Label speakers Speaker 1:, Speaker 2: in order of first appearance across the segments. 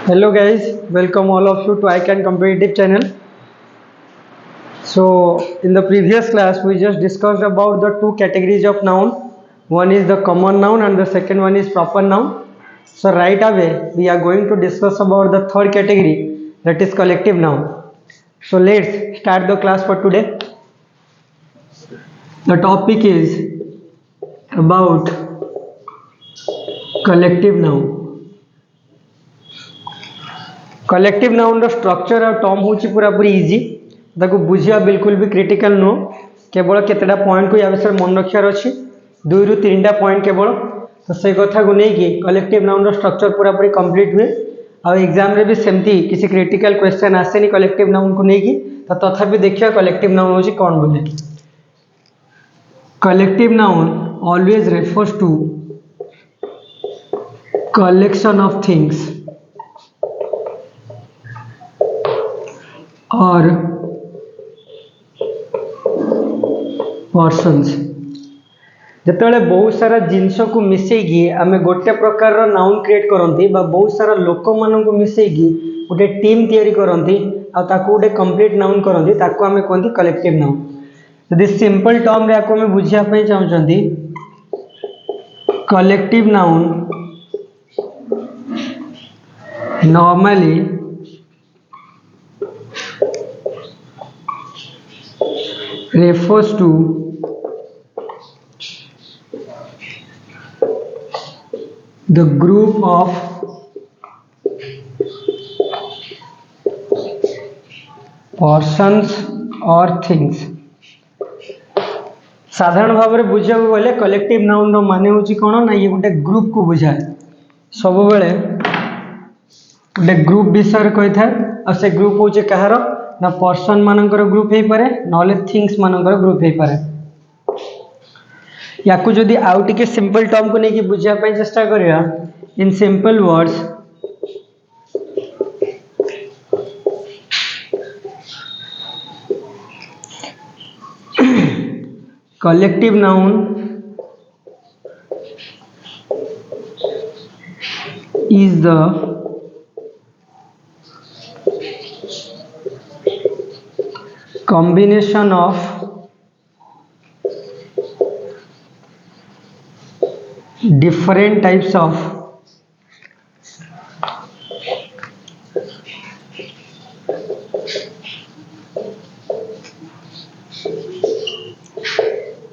Speaker 1: Hello guys, welcome all of you to iCan Competitive channel. So in the previous class we just discussed about the two categories of noun. One is the common noun and the second one is proper noun. So right away we are going to discuss about the third category, that is collective noun. So let's start the class for today. The topic is about collective noun. Collective noun structure और term हूँ पूरा पूरी easy ताको बुझिया बिल्कुल भी critical नुह केवल केतेटा पॉइंट को या विषय मन रखार अच्छी 2 ରୁ 3टा पॉइंट केवल तो से कथा को लेकिन कलेक्टिव नाउन स्ट्रक्चर पूरा पूरी कंप्लीट हुए और एग्जाम रे भी सेमती किसी क्रिटिकल क्वेश्चन आसेनी कलेक्टिव नाउन को लेकिन तो तथापि देखिए कलेक्टिव नाउन हूँ कौन बोले collective noun always refers to collection of things और पर्सन्स जिते बहुत सारा जिनस को मिसेगी आम गोटे प्रकार नाउन क्रिएट करती बहुत सारा लोक मान मिसेगी गोटे टीम तैयारी करती गोटे कंप्लीट नाउन करती आम कहते कलेक्टिव नाउन यदि सिंपल टर्म रे आम बुझापी चाहते collective noun normally refers to the group of persons or things साधारण भाव में बुझा गले कलेक्टिव नाउन मान हूँ कौन ना ये गोटे ग्रुप को बुझाए सब बेले गोटे ग्रुप विषय कही था और से ग्रुप हूँ कहार ना पर्सन मानकर ग्रुप हो पारे ना थिंग्स मानकर ग्रुप हो पारे या जदि आउ टिके सिंपल टर्म को लेकिन बुझापी चेष्टा करिया in simple words collective noun is the combination of different types of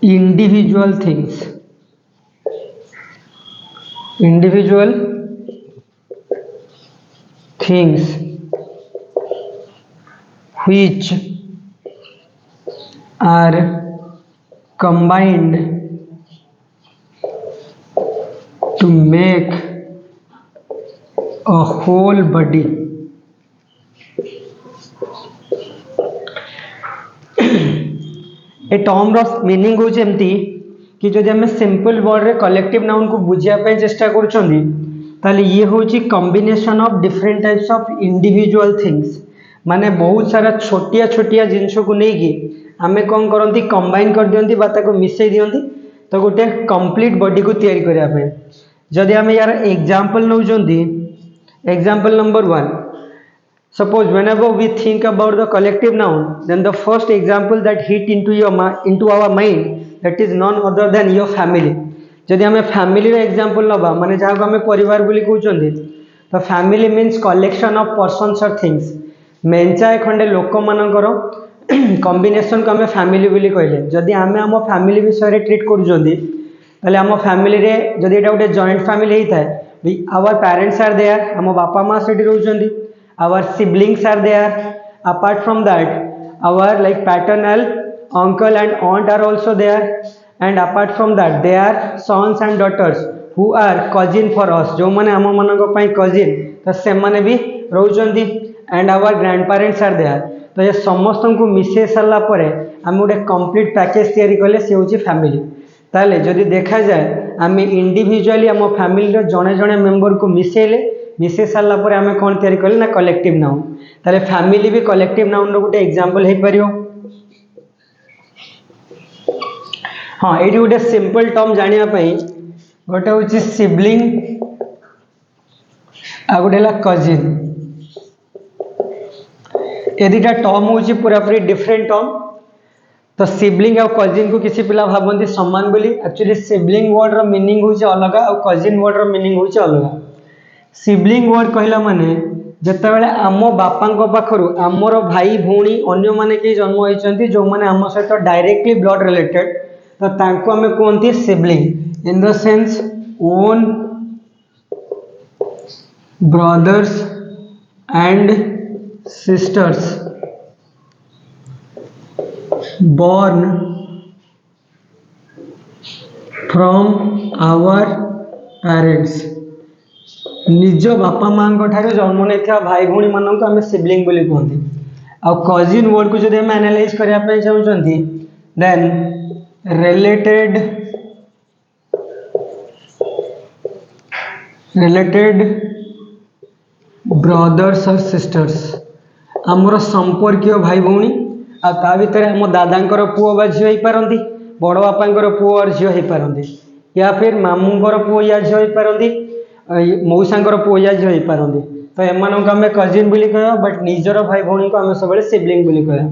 Speaker 1: individual things which are combined to make a whole body. ए टर्म रो मीनिंग हो एमती कि जदि आम सिंपल वर्ड रे कलेक्टिव नाउन को बुझापी चेष्टा कर ये हूँ combination of different types of individual things माने बहुत सारा छोटिया छोटिया जिनस को लेकिन आमे कौन करती कंबाइन कर दिखती मिसई दिखती तो गोटे कंप्लीट बॉडी को तैयारी करने जदि आम यार example now example number 1 suppose whenever we think about the collective noun then the first example that hit into our mind that is none other than your family जदि आम फैमिली एग्जांपल नवा माने जहाँ को आम परिवार बोली कहते तो family means collection of persons और थिंग्स मेंचाए खंडे लोक मानकर कॉम्बिनेशन को आम फैमिली बोली कहले जदि आम आम फैमिली विषय ट्रीट कर आम फैमिली रे जदि एटा गोटे जॉइंट फैमिली होता है आवर पेरेंट्स आर देयर आम बापा माँ से रोचंदी our siblings are there apart from that our like paternal uncle and aunt are also there and apart from that they are sons and daughters who are cousin for us जो मैंने आम मान cousin तो से मैंने भी रोचंदी and our grandparents are there तो ये समस्त को मिसई सारापर आम गोटे कंप्लीट पैकेज तैयारी कले सी हूँ फैमिली ताले जदि देखा जाए आम इंडिविजुअली आम फैमिली जड़े जड़े मेंबर को मिसई सारापर आम कौन तैयारी कले ना कलेक्टिव नाउन ताले फैमिली भी कलेक्टिव नाउन गोटे एग्जांपल हो पार हाँ ये गोटे सिंपल टर्म जानापी गोटे हूँ सिबलिंग आ गोटे है कजिन। ये दुटा टर्म हूँ पूरा पूरी डिफरेंट टर्म। तो सिबलिंग और कजिन को किसी पिला भावती सामान बोली, एक्चुअली सिबलिंग वर्ड रो मीनिंग हूँ अलग और कजिन वर्ड रो मीनिंग हूँ अलग। सिबलिंग वर्ड कहला माने जितेबाला आम बापा पाखर आमर भाई भौणी अन्य माने के जन्म होती जो मैंने आम सहित डायरेक्टली ब्लड रिलेटेड, तो तांको हमें कहते sibling in the sense own brothers and sisters born from our parents। निज बापा माँ जन्म नहीं भाई भौणी मानक आम सिबलिंग बोली कहते। आ कजिन वर्ड को जब आम एनालाइज करने चाहते देन रिलेटेड ब्रदर्स और सिस्टर्स आमर संपर्कीय भाई भौणी आ ता भितर आम दादांकर पुओ बा झील हो पारती, बड़ बापांकर पुओ और झील हो पारती, या फिर मामूंकर पुओ या झील हो पारती, मौसांकर पुओ या झील हो पारती। तो एम आम कजिन बोली कह, बट निजर भाई भौणी को आम सब सिबलिंग बोली कह।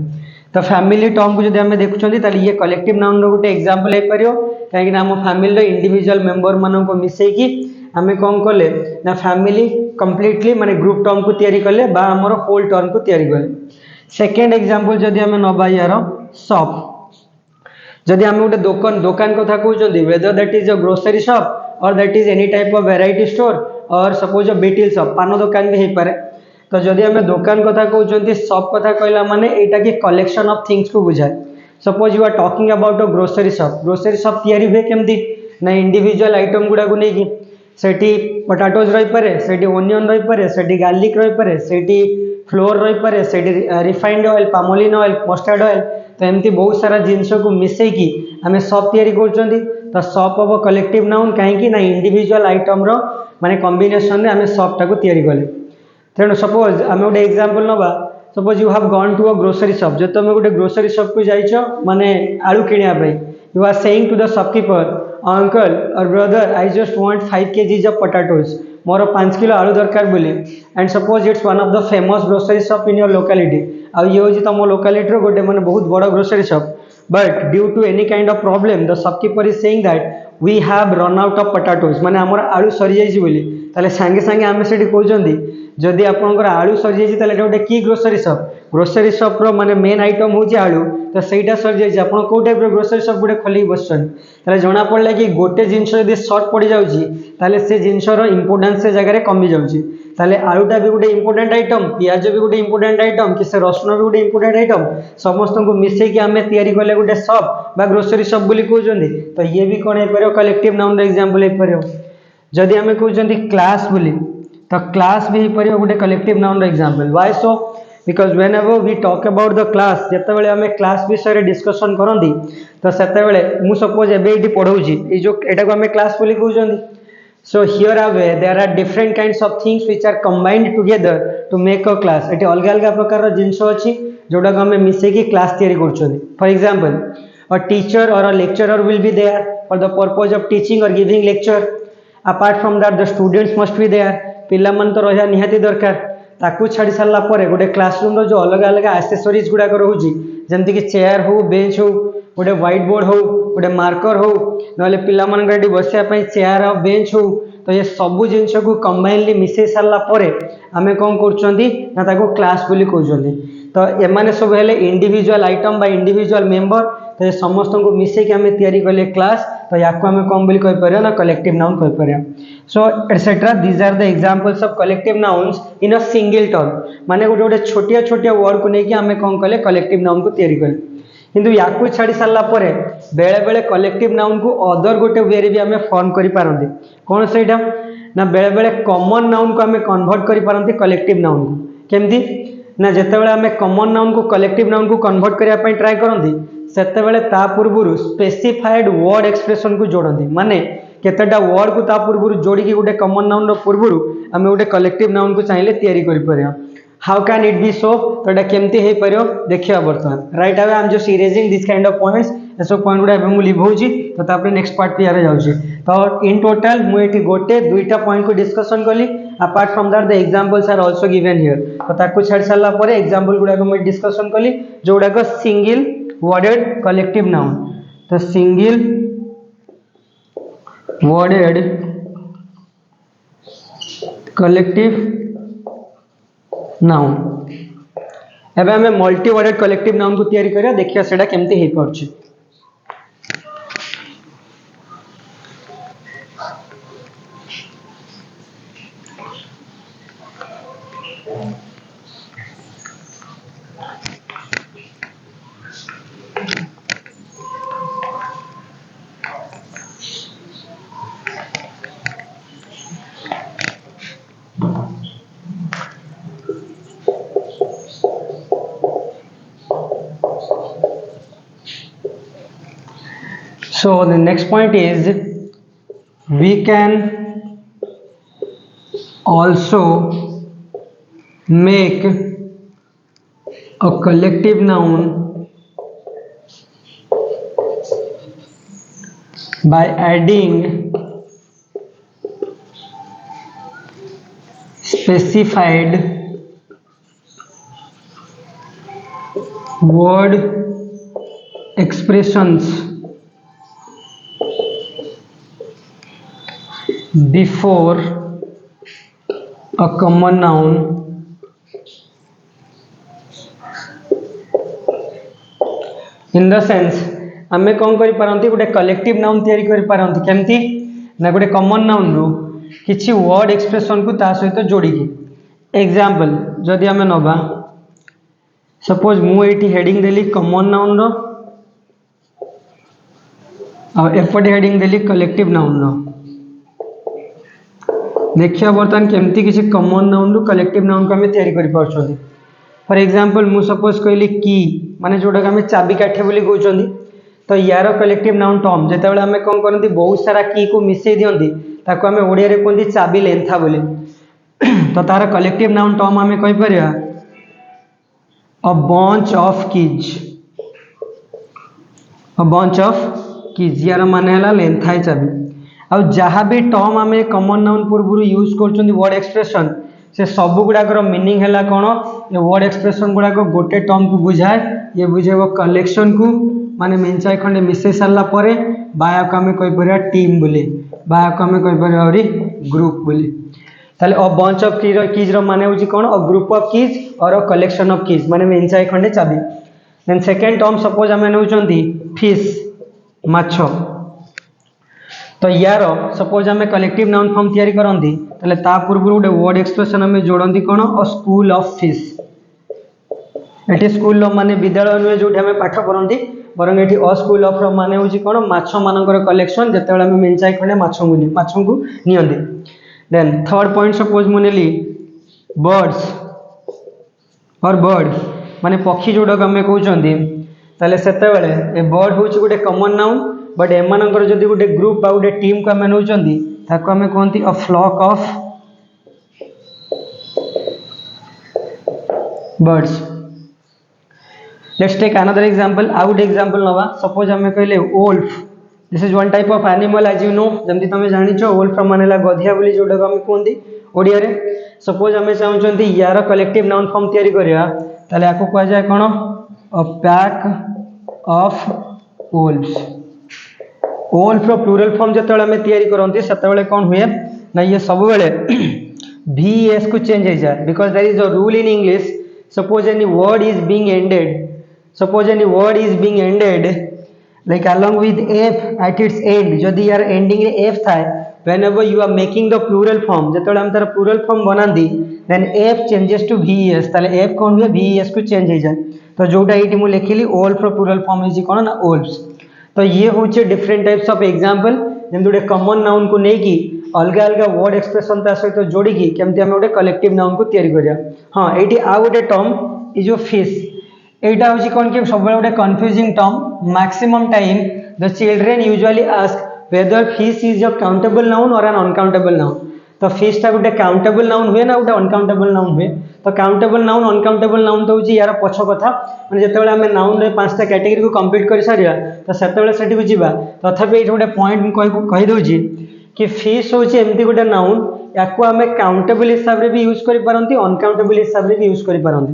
Speaker 1: तो फैमिली टर्म को जब आम देखुं ये कलेक्टिव नाउन रो गोटे एग्जांपल हो पार, कहीं आम फैमिली इंडिविजुअल मेंबर मानक मिसेकी आम कौन कले ना फैमिली कंप्लीटली माने ग्रुप टर्म को तैयारी कले बा आमर होल टर्म को तैयारी कले। सेकेंड एग्जांपल जदि आम नवा यार शॉप, जदि आम गोटे दुकान दुकान कथा कहते whether that is a grocery shop or that is any type of variety store or suppose a betel shop paan दुकान भी हो पारे। तो जदि आम दुकान कथा कहते शॉप कथा कहला माने एटा की कलेक्शन ऑफ थिंग्स को बुझाए। Suppose you are talking about a grocery shop तैयारी हुए केमती ना इंडिविजुअल आइटम गुड़ा को लेकिन सेठी पोटाटोज रही पारे, सेठी ओनियन रही पारे, सेठी गार्लिक रही पारे, सेठी फ्लोर रही पारे, सेठी refined oil, palmolein oil, mustard oil. तो एमती बहुत सारा जिनस को मिसेकी आम शॉप तैयारी कर। तो शॉप ऑफ कलेक्टिव नाउन कहीं ना इंडिविजुअल आइटम रो माने कॉम्बिनेशन रे आम शॉप टाको तैयारी कले। तेणु सपोज आम गोटे एग्जांपल नवा, suppose you have gone to a grocery shop, जो तुम गोटे ग्रोसरी शॉप को जाइछ माने आलू किनिया, you are saying to the shopkeeper uncle or brother I just want 5 kgs of potatoes, मोर 5 किलो आलू दरकार बोली। And suppose it's one of the famous grocery shop in your locality, आ ये हूँ तुम लोकालिटी रो गोटे माने बहुत बड़ grocery shop, but due to any kind of problem the shopkeeper is saying that we have run out of potatoes, माने आमर आलू सरी जाइछि बोली। ताले सांगे सांगे आमे सेठी कहउछंदी जदि आपनकर आलू सरी जाइछि ताले गोटे की ग्रोसरी शॉप रो माने मेन आइटम होछि आलू, तो सेटा सरी जाइछि आपन को टाइप रो ग्रोसरी शॉप गुडे खोली बसछन। ताले जणा पड़ला कि गोटे जिंस यदि शॉर्ट पड़ जाउछि ताले से जिंस रो इंपोर्टेंस से जगह रे कमी जाउछि। ताले आलूटा भी गोटे इंपोर्टेंट आइटम, पियाज भी गोटे इंपोर्टेंट आइटम, कि से रसुन भी गोटे इंपोर्टेंट आइटम, समस्त को मिसई कि आमे तैयारी करले गोटे शॉप बा ग्रोसरी शॉप बोली कहउछंदी। तो ये भी कोन हे परयो कलेक्टिव नाउन रो एग्जांपल हे परयो। जदि आमे कहउछंदी क्लास बोली, तो क्लास भी परयो गोटे कलेक्टिव नाउन रो example. Why so? Because whenever we talk about the class, जेतेबेले आमे क्लास विषय रे डिस्कशन करंदी तो सेतेबेले मु सपोज एबे एठी पढौछि ए जो एटा को आमे क्लास बोली कहउछंदी। So here away there are different kinds of things which are combined together to make a class। Eighty अलग अलग प्रकार जिनस अछि जोडा को हमें मिसे की क्लास तैयारी करछोनी। For example a teacher or a lecturer will be there for the purpose of teaching or giving lecture। apart from that the students must be there, पिला मन तो रहया निहाती दरकार। ताकू छाड़ी सारला परे गोटे क्लासरूम रो जो अलग अलग एक्सेसरीज गुडा को रहउची जेमति कि चेयर हो, बेंच हो, गोटे व्हाइट बोर्ड हो, गोटे मार्कर हो, नले पिला मन रेडी बसिया पई चेयर और बेंच हो। तो ये सबू जिनस को कंबाइनली मिसई सारला परे आमे कोन करछंदी ना ताको क्लास बोली कहउछंदी। तो एमाने सब हेले इंडिविजुअल आइटम बा इंडिविजुअल मेंबर, तो ये समस्त को मिसई कि आमे तैयारी करले क्लास। तो याको आमे कोन बोली कहि परिया ना कलेक्टिव नाउन कहि परिया। So etcetera these are the examples of collective nouns in a single term, माने गोटे गोटे छोटिया छोटिया वर्ड को लेके आमे कोन कले कलेक्टिव नाउन को तैयारी कले। किंतु याकू छाड़ी सारला परे बेले बेले कलेक्टिव नाउन को अदर गोटे वे रे भी आमे फॉर्म करि पारंती। कोन सेटा ना बेले बेले कॉमन नाउन को आमे कन्वर्ट करि पारंती कलेक्टिव नाउन को। केमती ना जेतेबेले आमे कॉमन नाउन को कलेक्टिव नाउन को कन्वर्ट करिया पई ट्राई करंती सेतेबेले ता पूर्वरु स्पेसिफाइड वर्ड एक्सप्रेशन को जोड़ंती, माने केतेटा वर्ड को ता पूर्वरु जोड़ी की गोटे कॉमन नाउन रो पूर्वरु आमे गोटे कलेक्टिव नाउन को चाहिले तैयारी करि परिया। हाउ कैन इट बी सो? तो एटा केमती हे परियो देखिया बर्तमान। Right away I am just erasing this kind of points A सब पॉइंट गुड़ा एबे मु लिभौची तो तापर नेक्स्ट पार्ट पे यार जाउची तो इन टोटल मु एठी गोटे दुईटा पॉइंट को डिस्कशन कली apart from that the examples are also given here तो ताको छाड़ साला परे एग्जांपल गुड़ा को मैं डिस्कशन कली जो गुड़ा को सिंगल वर्डेड कलेक्टिव नाउन तो सिंगल वर्डेड कलेक्टिव नाउन एबे हमें मल्टी वर्डेड कलेक्टिव नाउन को तैयारी करिया देखिया सेडा केमती हे पड़छ So the next point is we can also make a collective noun by adding specified word expressions before a common noun in the sense आमे कौन करि पारंती गोटे कलेक्टिव नाउन तैयारी करि पारंती केमती ना गोटे कॉमन नाउन रो किछि वर्ड एक्सप्रेशन को ता सहित जोड़ी की एग्जांपल जदि आमे नबा सपोज मु एठी हेडिंग देली कॉमन नाउन रो और एपटे हेडिंग देली कलेक्टिव नाउन रो देखिया बर्तमान केमती किसी कॉमन नाउन रु कलेक्टिव नाउन को हमें तैयारी करि पारछोनी फॉर एग्जांपल मु सपोज कहली की माने जोटा हमें चाबी काठे बोली कहउछोनी तो यार कलेक्टिव नाउन टर्म जेते बेले हमें कोन करंती बहुत सारा की को मिसई दियंती ताको हमें ओडिया रे कोंती चाबी लेंथा बोली तो तार कलेक्टिव नाउन टर्म हमें कहि परिया a bunch of keys a bunch of keys यार माने हला लेंथाई चाबी आ जहाँ भी टर्म आम कॉमन नाउन पूर्व यूज कर वर्ड एक्सप्रेशन से सब गुड़ाकर मीनिंग है कौन ये वर्ड एक्सप्रेशन गुड़ाक गोटे टर्म को बुझाए ये बुझेब कलेक्शन को माने मेंचाई खंडे मिसई सारा पर बाया को आम कहीपर टीम बोली बाया को आम कहीपर ग्रुप बोली ताले अ बंच ऑफ कीज माने होची कौन अ ग्रुप ऑफ कीज और अ कलेक्शन ऑफ कीज माने मेंचाई खंडे चाबी देन सेकेंड टर्म सपोज आम नौचंती फिश माछ तो यार सपोज आम कलेक्टिव नाउन फॉर्म तैयारी करंती ताले ता पूर्व गोटे वर्ड एक्सप्रेशन आम जोड़ती कौन अ school of fish eighty school माने विद्यालय नुहे जो पाठ पढ़ती बरं ये अ स्कूल ऑफ माने होची कौन माछ मानकर कलेक्शन जिते आम मेंचाई खंडे माछ को नियंती देन थर्ड पॉइंट सपोज मुझे बर्ड्स और बर्ड माने पक्षी जोड़क आम कहते ताले सेते बेले ए बर्ड होची गोटे कॉमन नाउन बट एमानकर जदि गोटे ग्रुप बा गोटे टीम को आम नौचंती ताको आम कहती a flock of birds let's take another example आउ गोटे एग्जांपल नवा सपोज आम कहले wolf this is one type of animal as you know जमती तुम जानिछ वोल्फ मानेला गधिया बोली जोटा आम कहते ओडिया रे सपोज आम चाहते यार कलेक्टिव नाउन फॉर्म तैयारी करिया ताले आको कह जाए कौन a pack of wolves wolf रो प्लूरल फॉर्म जते आम तैयारी करंती सेते कौन हुए ना ये सब बेले VS को चेंज हो जाए because there is a rule in English suppose any word is being ended like along with f at its end जदि यार एंडिंग रे f थाए whenever you are making the plural form जते हम तार प्लूरल फॉर्म बनांदी then f changes to VS ताले f कौन हुए VS को चेंज हो जाए तो जोटा एटी मु लिखिली वोल्फ रो प्लूरल फॉर्म इज कौन ना वोल्व्स तो ये होचे डिफरेंट टाइप्स ऑफ एग्जांपल जेम गोटे कॉमन नाउन को नहीं की अलग अलग वर्ड एक्सप्रेशन ता सहित जोड़ी की केमती हम गोटे कलेक्टिव नाउन को तैयारी करिया हां एटी आ गोटे टर्म ई जो फिश एटा होची कोन के सब गोटे confusing term maximum time the children usually ask whether fish is a countable noun or an uncountable noun तो फिश टा गोटे काउंटेबल नाउन हुए ना गोटे अनकाउंटेबल नाउन हुए तो काउंटेबल नाउन अनकाउंटेबल नाउन तो हूँ यार पछ कथा मैंने जिते आम नाउन रे 5टा कैटेगरी को कंप्लीट कर सारा तो से जीवा तथापि ये गोटे पॉइंट कहीदे कि फिश हूँ एमती गोटे नाउन या आम काउंटेबल हिसाब से भी यूज करपारती अनकाउंटेबल हिसाब से भी यूज करपारती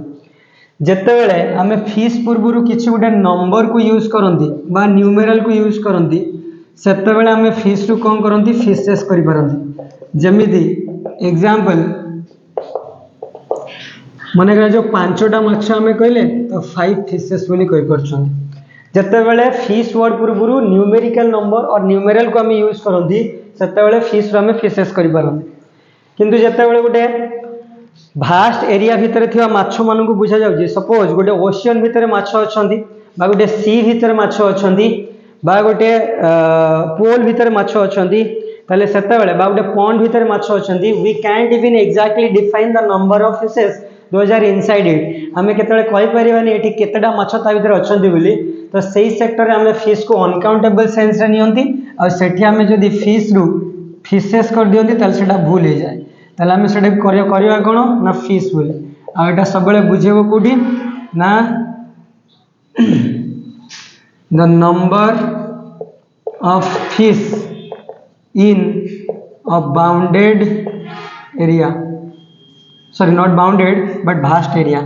Speaker 1: जितेबले आम फिश पूर्व किसी गोटे नंबर को यूज करती न्यूमेराल को यूज करती सेतेबेले आम फिश रु कौन करती फिशेस करपारती जमीदी एग्जाम्पल मन करा जो 5टा माछ आम कहले तो 5 फिशेस बोली कही जितेबले फिश वर्ड पूर्व न्यूमेरिकल नंबर और न्यूमेराल को आम यूज करती सेतेबेले फिश आम फिशेस करपारती किंतु जितेबले गोटे भास्ट एरिया भितर थिवा माछ मान को बुझा जाउछि सपोज गोटे ओशियन भितर माछ अछंती बा गोटे सी भितर माछ अछंती बा गोटे पोल भितर माछ अछंती ताले सेतेबेले बा गोटे पॉन्ड भितर माछ अछंती we can't even exactly define the number of fishes those are inside it आमे केतेबेले कहि परिबानी एठी केतेडा माछ ता भितर अछंती बोली तो सेही सेक्टर रे आमे फिश को अनकाउंटेबल सेंस रे नियंती और सेठी आमे जदी फिश रु फिशेस कर दियंती ताले सेटा भूल हो जाए ताले आमे सेटा करबा कोन ना फिश बोली आ एटा सबले बुझेबो कोठी ना the number of fish in a bounded area, sorry not bounded but vast area,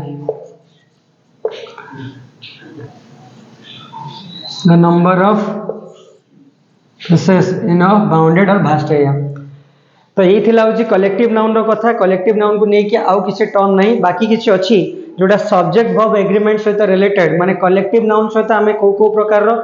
Speaker 1: the number of fishes in a bounded or vast area। तो ये थिला होची कलेक्टिव नाउन रो कथा कलेक्टिव नाउन को नहीं कि आउ किसी टर्म नहीं बाकी किसी अच्छी जोटा सब्जेक्ट वर्ब एग्रीमेंट सहित रिलेटेड माने कलेक्टिव नाउन सहित आमे को प्रकार रो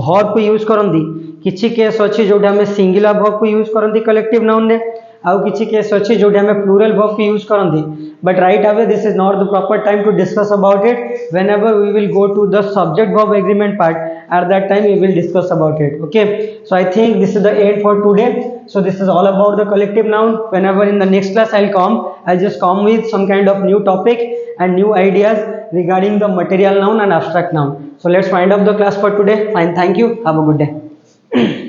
Speaker 1: वर्ब को यूज करंदी किछि केस अछि जोटा आमे सिंगुलर वर्ब को यूज करंदी कलेक्टिव नाउन रे आउ किछि केस अछि जोटा आमे प्लूरल वर्ब को यूज करंदी but right away this is not the proper time to discuss about it whenever we will go to the subject verb agreement part at that time we will discuss about it okay so I think this is the end for today so this is all about the collective noun whenever in the next class I'll just come with some kind of new topic and new ideas regarding the material noun and abstract noun so let's wind up the class for today fine thank you have a good day